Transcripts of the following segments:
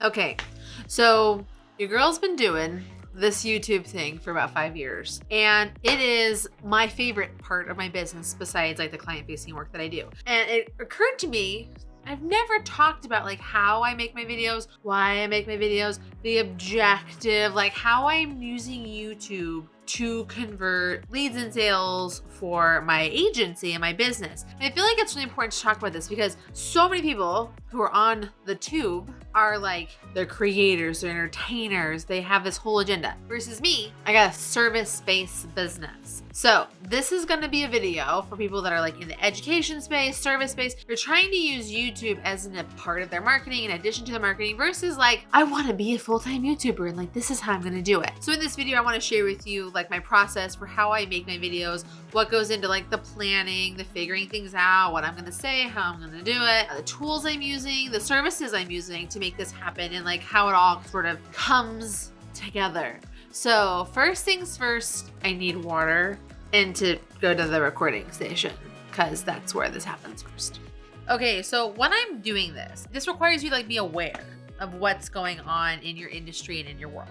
Okay, so your girl's been doing this YouTube thing for about 5 years, and it is my favorite part of my business besides like the client-facing work that I do. And it occurred to me, I've never talked about like how I make my videos, why I make my videos, the objective, like how I'm using YouTube to convert leads and sales for my agency and my business. And I feel like it's really important to talk about this because so many people who are on the tube are like, they're creators, they're entertainers, they have this whole agenda. Versus me, I got a service-based business. So this is gonna be a video for people that are like in the education space, service space. They're trying to use YouTube as a part of their marketing in addition to the marketing versus like, I wanna be a full-time YouTuber and like, this is how I'm gonna do it. So in this video, I wanna share with you like my process for how I make my videos, what goes into like the planning, the figuring things out, what I'm gonna say, how I'm gonna do it, the tools I'm using, the services I'm using to make this happen, and like how it all sort of comes together. So first things first, I need water and to go to the recording station because that's where this happens first. Okay, so when I'm doing this requires you to like be aware of what's going on in your industry and in your world.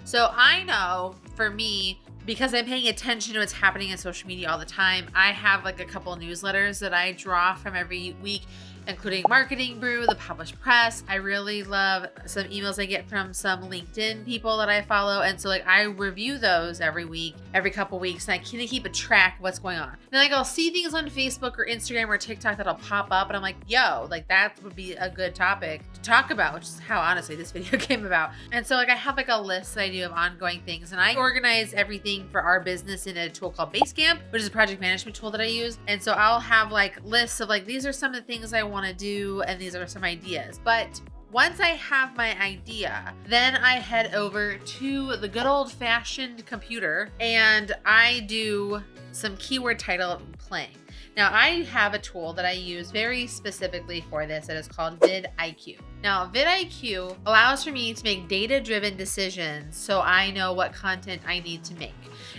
So I know for me, because I'm paying attention to what's happening in social media all the time, I have like a couple newsletters that I draw from every week, including Marketing Brew, the Published Press. I really love some emails I get from some LinkedIn people that I follow. And so like I review those every week, every couple weeks, and I kind of keep a track of what's going on. Then like I'll see things on Facebook or Instagram or TikTok that'll pop up and I'm like, yo, like that would be a good topic to talk about, which is how honestly this video came about. And so like I have like a list that I do of ongoing things, and I organize everything for our business in a tool called Basecamp, which is a project management tool that I use. And so I'll have like lists of like, these are some of the things I want to do and these are some ideas. But once I have my idea, then I head over to the good old fashioned computer and I do some keyword title playing. Now I have a tool that I use very specifically for this that is called vidIQ. Now vidIQ allows for me to make data-driven decisions so I know what content I need to make.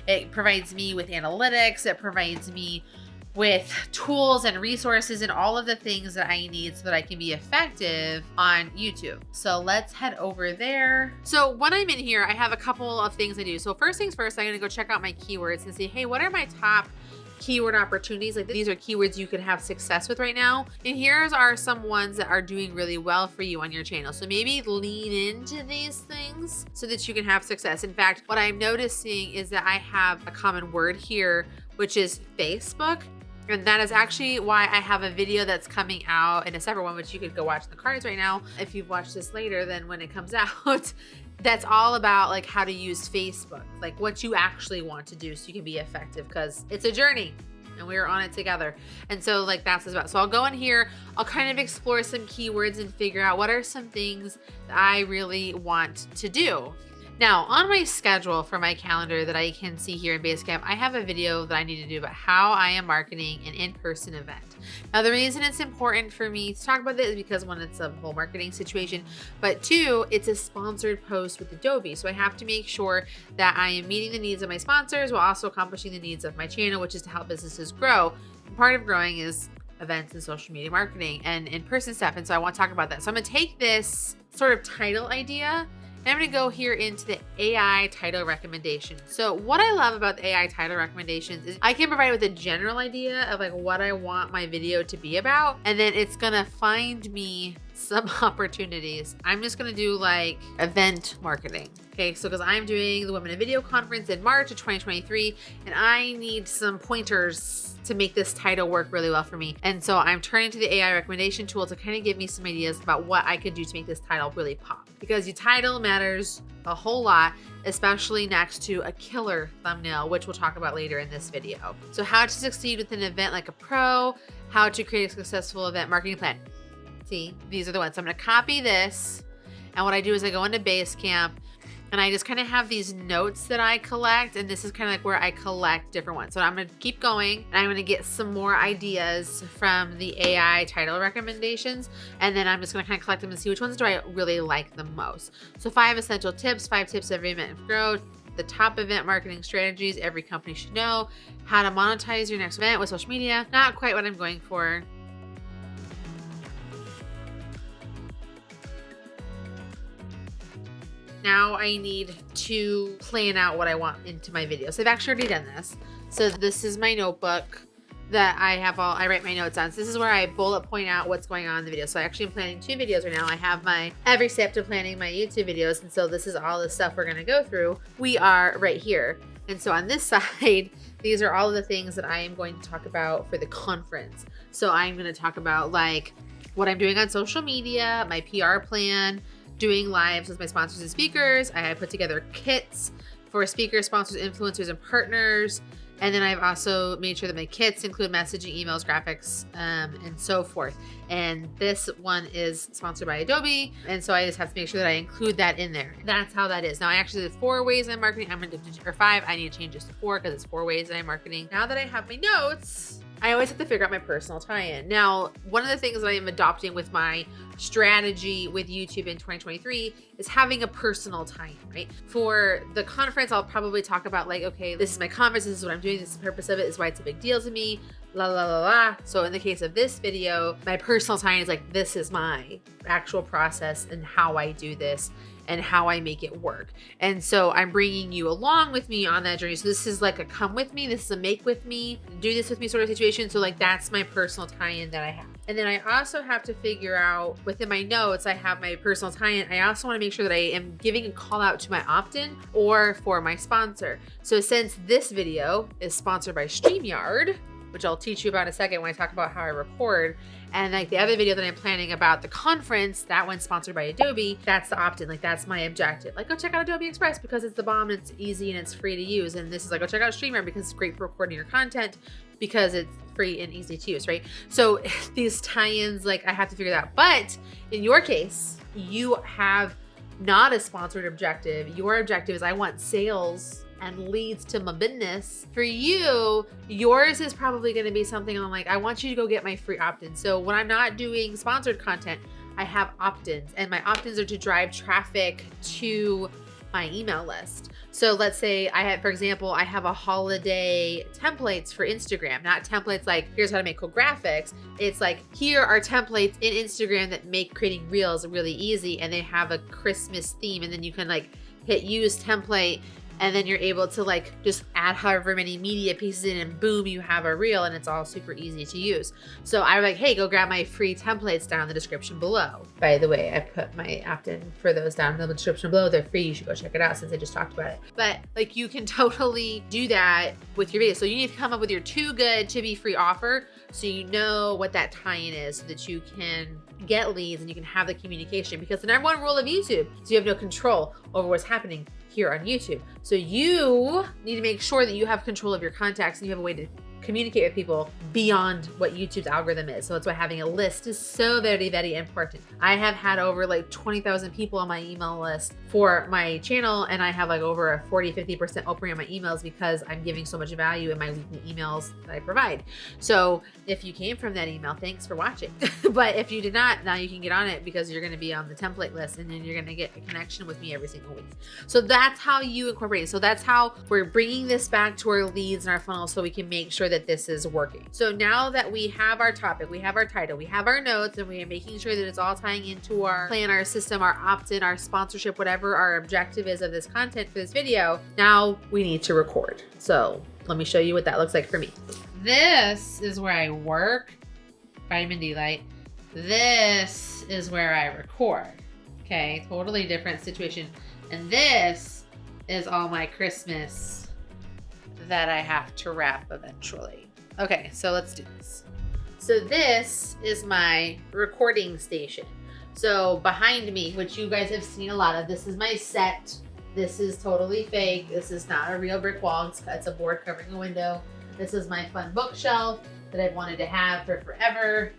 It provides me with analytics, it provides me with tools and resources and all of the things that I need so that I can be effective on YouTube. So let's head over there. So when I'm in here, I have a couple of things I do. So first things first, I'm gonna go check out my keywords and see, hey, what are my top keyword opportunities? Like these are keywords you can have success with right now. And here's are some ones that are doing really well for you on your channel. So maybe lean into these things so that you can have success. In fact, what I'm noticing is that I have a common word here, which is Facebook. And that is actually why I have a video that's coming out in a separate one, which you could go watch in the cards right now. If you've watched this later, then when it comes out, that's all about like how to use Facebook, like what you actually want to do so you can be effective, because it's a journey and we're on it together. And so like that's what it's about. So I'll go in here, I'll kind of explore some keywords and figure out what are some things that I really want to do. Now, on my schedule for my calendar that I can see here in Basecamp, I have a video that I need to do about how I am marketing an in-person event. Now, the reason it's important for me to talk about this is because one, it's a whole marketing situation, but two, it's a sponsored post with Adobe. So I have to make sure that I am meeting the needs of my sponsors while also accomplishing the needs of my channel, which is to help businesses grow. And part of growing is events and social media marketing and in-person stuff. And so I want to talk about that. So I'm going to take this sort of title idea and I'm gonna go here into the AI title recommendations. So what I love about the AI title recommendations is I can provide with a general idea of like what I want my video to be about, and then it's gonna find me some opportunities. I'm just gonna do like event marketing. Okay, so because I'm doing the Women in Video conference in March of 2023, and I need some pointers to make this title work really well for me. And so I'm turning to the AI recommendation tool to kind of give me some ideas about what I could do to make this title really pop. Because your title matters a whole lot, especially next to a killer thumbnail, which we'll talk about later in this video. So how to succeed with an event like a pro, how to create a successful event marketing plan. See, these are the ones. So I'm gonna copy this, and what I do is I go into Basecamp, and I just kind of have these notes that I collect, and this is kind of like where I collect different ones. So I'm gonna keep going, and I'm gonna get some more ideas from the AI title recommendations, and then I'm just gonna kind of collect them and see which ones do I really like the most. So 5 essential tips, 5 tips every event of growth, the top event marketing strategies every company should know, how to monetize your next event with social media. Not quite what I'm going for. now I need to plan out what I want into my videos. I've actually already done this. So this is my notebook that I write my notes on. So this is where I bullet point out what's going on in the video. So I actually am planning 2 videos right now. I have my every step to planning my YouTube videos. And so this is all the stuff we're gonna go through. We are right here. And so on this side, these are all of the things that I am going to talk about for the conference. So I'm gonna talk about like what I'm doing on social media, my PR plan, doing lives with my sponsors and speakers. I put together kits for speakers, sponsors, influencers, and partners. And then I've also made sure that my kits include messaging, emails, graphics, and so forth. And this one is sponsored by Adobe. And so I just have to make sure that I include that in there. That's how that is. Now I actually did 4 ways I'm marketing. I'm gonna do, or 5. I need to change this to 4 because it's 4 ways that I'm marketing. Now that I have my notes, I always have to figure out my personal tie-in. Now, one of the things that I am adopting with my strategy with YouTube in 2023 is having a personal tie-in, right? For the conference, I'll probably talk about like, okay, this is my conference, this is what I'm doing, this is the purpose of it, this is why it's a big deal to me, la, la, la, la. So in the case of this video, my personal tie-in is like, this is my actual process and how I do this and how I make it work. And so I'm bringing you along with me on that journey. So this is like a come with me, this is a make with me, do this with me sort of situation. So like that's my personal tie-in that I have. And then I also have to figure out within my notes, I have my personal tie-in. I also want to make sure that I am giving a call out to my opt-in or for my sponsor. So since this video is sponsored by StreamYard, which I'll teach you about in a second when I talk about how I record. And like the other video that I'm planning about the conference, that one's sponsored by Adobe. That's the opt-in, like that's my objective. Like go check out Adobe Express because it's the bomb, and it's easy and it's free to use. And this is like go check out StreamYard because it's great for recording your content because it's free and easy to use, right? So these tie-ins, like I have to figure that out. But in your case, you have not a sponsored objective. Your objective is I want sales and leads to my business. For you, yours is probably gonna be something on like, I want you to go get my free opt-in. So when I'm not doing sponsored content, I have opt-ins, and my opt-ins are to drive traffic to my email list. So let's say I have, for example, I have a holiday templates for Instagram, not templates like here's how to make cool graphics. It's like, here are templates in Instagram that make creating reels really easy, and they have a Christmas theme, and then you can like hit use template, and then you're able to like just add however many media pieces in, and boom, you have a reel, and it's all super easy to use. So I'm like, hey, go grab my free templates down in the description below. By the way, I put my opt-in for those down in the description below. They're free. You should go check it out since I just talked about it. But like you can totally do that with your video. So you need to come up with your too good to be free offer so you know what that tie-in is so that you can get leads and you can have the communication, because the number 1 rule of YouTube is you have no control over what's happening here on YouTube. So you need to make sure that you have control of your contacts and you have a way to communicate with people beyond what YouTube's algorithm is. So that's why having a list is so very, very important. I have had over like 20,000 people on my email list for my channel, and I have like over a 40-50% open rate on my emails because I'm giving so much value in my weekly emails that I provide. So if you came from that email, thanks for watching. But if you did not, now you can get on it because you're gonna be on the template list, and then you're gonna get a connection with me every single week. So that's how you incorporate it. So that's how we're bringing this back to our leads and our funnel so we can make sure that this is working. So now that we have our topic, we have our title, we have our notes, and we are making sure that it's all tying into our plan, our system, our opt-in, our sponsorship, whatever our objective is of this content for this video, now we need to record. So let me show you what that looks like for me. This is where I work, vitamin D light. This is where I record. Okay, totally different situation. And this is all my Christmas that I have to wrap eventually. Okay, so let's do this. So this is my recording station. So behind me, which you guys have seen a lot of, this is my set. This is totally fake. This is not a real brick wall. It's a board covering a window. This is my fun bookshelf that I've wanted to have for forever.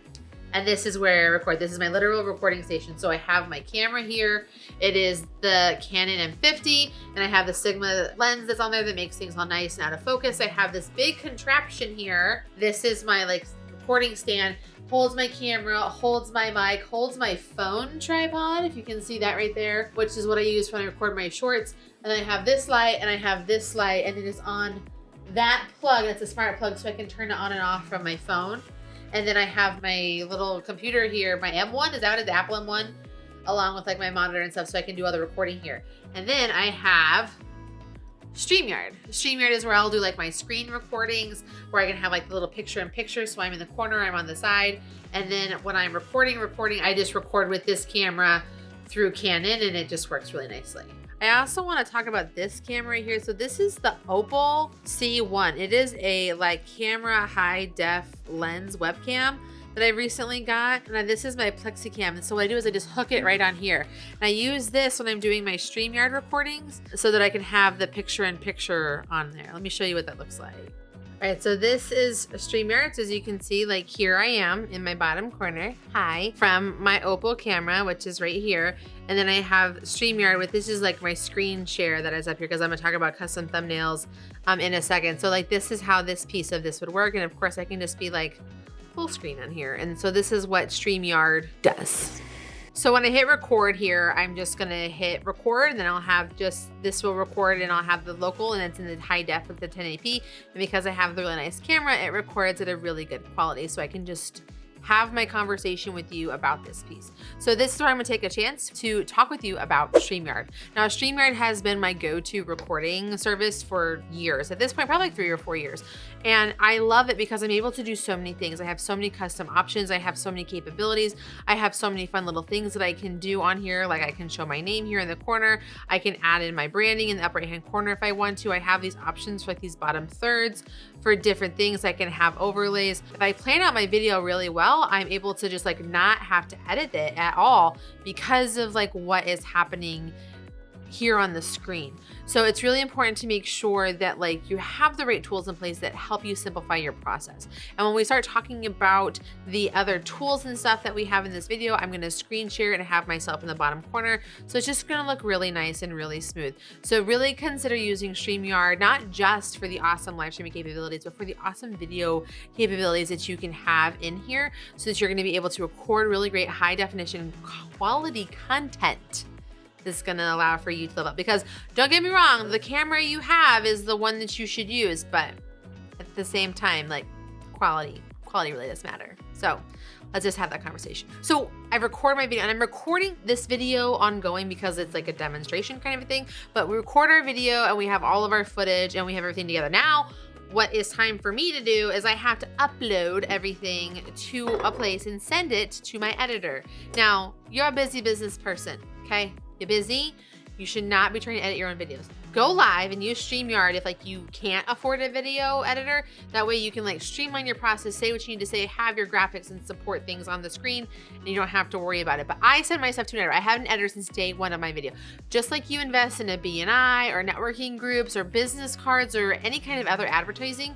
And this is where I record. This is my literal recording station. So I have my camera here. It is the Canon M50, and I have the Sigma lens that's on there that makes things all nice and out of focus. I have this big contraption here. This is my like recording stand, holds my camera, holds my mic, holds my phone tripod, if you can see that right there, which is what I use when I record my shorts. And then I have this light, and I have this light, and it is on that plug. It's a smart plug, so I can turn it on and off from my phone. And then I have my little computer here, my M1, is that what it is, the Apple M1? along with like my monitor and stuff so I can do all the recording here. And then I have StreamYard. StreamYard is where I'll do like my screen recordings, where I can have like the little picture-in-picture, so I'm in the corner, I'm on the side. And then when I'm recording, I just record with this camera through Canon, and it just works really nicely. I also want to talk about this camera right here. So this is the Opal C1. It is a like camera high def lens webcam that I recently got. And this is my Plexicam. And so what I do is I just hook it right on here. And I use this when I'm doing my StreamYard recordings so that I can have the picture-in-picture on there. Let me show you what that looks like. All right, so this is StreamYard. So as you can see, like here I am in my bottom corner, hi, from my Opal camera, which is right here. And then I have StreamYard with, this is like my screen share that is up here because I'm gonna talk about custom thumbnails in a second. So like this is how this piece of this would work. And of course I can just be like full screen on here. And so this is what StreamYard does. So when I hit record here, I'm just gonna hit record, and then I'll have just, this will record, and I'll have the local, and it's in the high def with the 1080p. And because I have the really nice camera, it records at a really good quality. So I can just have my conversation with you about this piece. So this is where I'm gonna take a chance to talk with you about StreamYard. Now, StreamYard has been my go-to recording service for years. At this point, probably like 3 or 4 years. And I love it because I'm able to do so many things. I have so many custom options. I have so many capabilities. I have so many fun little things that I can do on here. Like I can show my name here in the corner. I can add in my branding in the upper right-hand corner if I want to. I have these options for like these bottom thirds for different things. I can have overlays. If I plan out my video really well, I'm able to just like not have to edit it at all because of like what is happening here on the screen. So it's really important to make sure that like you have the right tools in place that help you simplify your process. And when we start talking about the other tools and stuff that we have in this video, I'm gonna screen share and have myself in the bottom corner. So it's just gonna look really nice and really smooth. So really consider using StreamYard, not just for the awesome live streaming capabilities, but for the awesome video capabilities that you can have in here so that you're gonna be able to record really great high definition quality content that's gonna allow for you to live up. Because don't get me wrong, the camera you have is the one that you should use, but at the same time, like quality really does matter. So let's just have that conversation. So I record my video, and I'm recording this video ongoing because it's like a demonstration kind of a thing, but we record our video and we have all of our footage and we have everything together. Now, what is time for me to do is I have to upload everything to a place and send it to my editor. Now, you're a busy business person, okay? You're busy, you should not be trying to edit your own videos. Go live and use StreamYard if like you can't afford a video editor. That way you can like streamline your process, say what you need to say, have your graphics and support things on the screen, and you don't have to worry about it. But I send myself to an editor. I have an editor since day one of my video. Just like you invest in a BNI or networking groups or business cards or any kind of other advertising,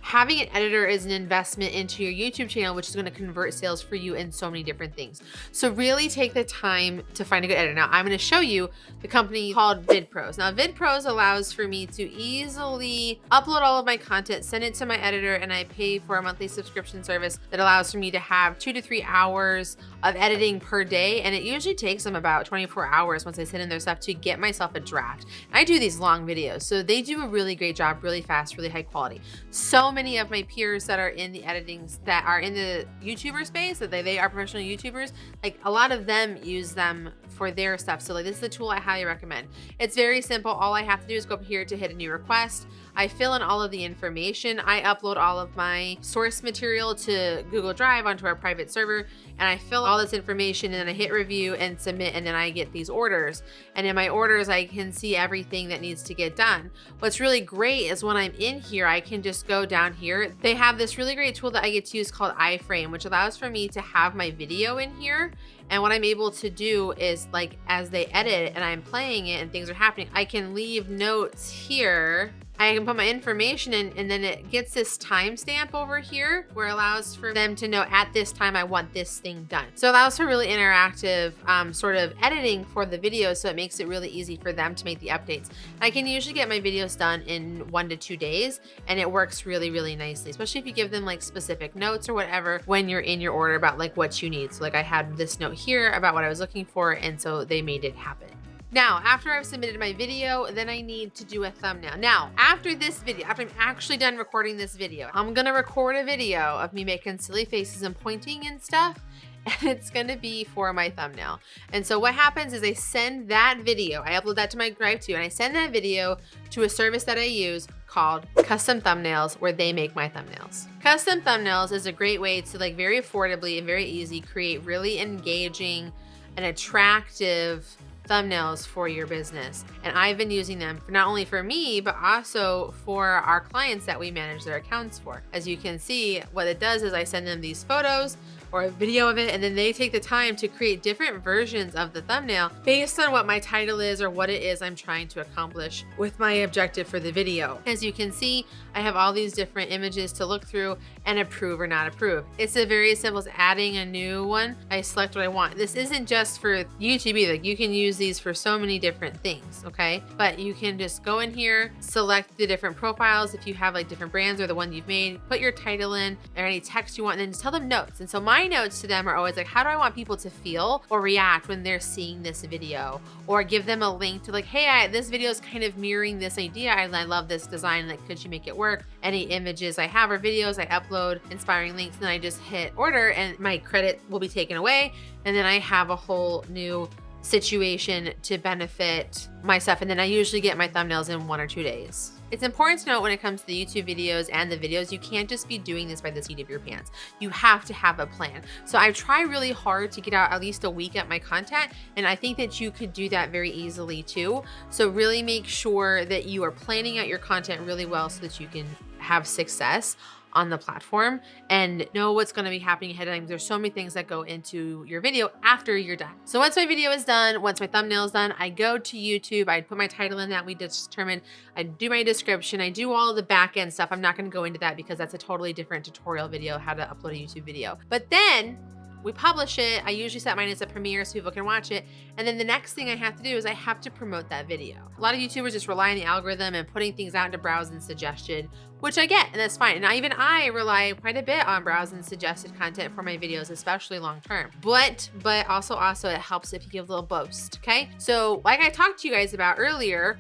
having an editor is an investment into your YouTube channel, which is going to convert sales for you in so many different things. So really take the time to find a good editor. Now I'm going to show you the company called VidPros. Now VidPros allows for me to easily upload all of my content, send it to my editor, and I pay for a monthly subscription service that allows for me to have 2 to 3 hours of editing per day. And it usually takes them about 24 hours once I send in their stuff to get myself a draft. And I do these long videos, so they do a really great job, really fast, really high quality. So many of my peers that are in the editing, that are in the YouTuber space, that they are professional YouTubers, like a lot of them use them for their stuff. So like this is the tool I highly recommend. It's very simple. All I have to do is go up here to hit a new request. I fill in all of the information. I upload all of my source material to Google Drive onto our private server, and I fill all this information, and then I hit review and submit, and then I get these orders. And in my orders, I can see everything that needs to get done. What's really great is when I'm in here, I can just go down here. They have this really great tool that I get to use called iframe, which allows for me to have my video in here. And what I'm able to do is like, as they edit and I'm playing it and things are happening, I can leave notes here. I can put my information in, and then it gets this timestamp over here where it allows for them to know at this time I want this thing done. So it allows for really interactive sort of editing for the video, so it makes it really easy for them to make the updates. I can usually get my videos done in 1 to 2 days, and it works really, really nicely, especially if you give them like specific notes or whatever when you're in your order about like what you need. So like I had this note here about what I was looking for, and so they made it happen. Now, after I've submitted my video, then I need to do a thumbnail. Now, after this video, after I'm actually done recording this video, I'm gonna record a video of me making silly faces and pointing and stuff. and it's gonna be for my thumbnail. And so what happens is I send that video, I upload that to my Drive too, and I send that video to a service that I use called Custom Thumbnails, where they make my thumbnails. Custom Thumbnails is a great way to like very affordably and very easy create really engaging and attractive thumbnails for your business. And I've been using them for not only for me, but also for our clients that we manage their accounts for. As you can see, what it does is I send them these photos or a video of it, and then they take the time to create different versions of the thumbnail based on what my title is or what it is I'm trying to accomplish with my objective for the video. As you can see, I have all these different images to look through and approve or not approve. It's a very simple as adding a new one. I select what I want. This isn't just for YouTube either. You can use these for so many different things, okay? But you can just go in here, select the different profiles if you have like different brands or the one you've made, put your title in or any text you want, and then just tell them notes. And so my notes to them are always like, how do I want people to feel or react when they're seeing this video? Or give them a link to like, hey, this video is kind of mirroring this idea. I love this design. Like, could you make it work? Any images I have or videos I upload, inspiring links, and then I just hit order and my credit will be taken away. And then I have a whole new situation to benefit my stuff. And then I usually get my thumbnails in 1 or 2 days. It's important to note when it comes to the YouTube videos and the videos, you can't just be doing this by the seat of your pants. You have to have a plan. So I try really hard to get out at least a week at my content, and I think that you could do that very easily too. So really make sure that you are planning out your content really well so that you can have success on the platform and know what's going to be happening ahead of time. There's so many things that go into your video after you're done. So once my video is done, once my thumbnail is done, I go to YouTube, I put my title in that we determined, I do my description, I do all of the back end stuff. I'm not going to go into that because that's a totally different tutorial video, how to upload a YouTube video. But then we publish it. I usually set mine as a premiere so people can watch it. And then the next thing I have to do is I have to promote that video. A lot of YouTubers just rely on the algorithm and putting things out into browse and suggested, which I get, and that's fine. And even I rely quite a bit on browse and suggested content for my videos, especially long term. But also it helps if you give a little boost, okay? So like I talked to you guys about earlier,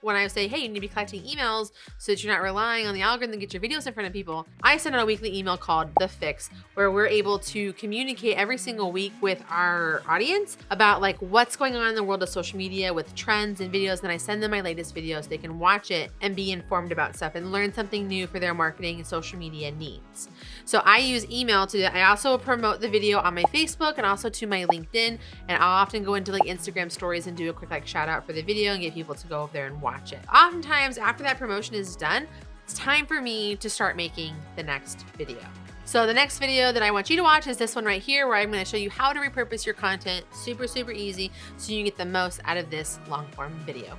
when I say, hey, you need to be collecting emails so that you're not relying on the algorithm to get your videos in front of people, I send out a weekly email called The Fix, where we're able to communicate every single week with our audience about like what's going on in the world of social media with trends and videos. And I send them my latest videos. They can watch it and be informed about stuff and learn something new for their marketing and social media needs. So I use email to do that. I also promote the video on my Facebook and also to my LinkedIn. And I'll often go into like Instagram stories and do a quick like shout out for the video and get people to go over there and watch it. Oftentimes after that promotion is done, it's time for me to start making the next video. So the next video that I want you to watch is this one right here, where I'm going to show you how to repurpose your content super, super easy so you can get the most out of this long form video.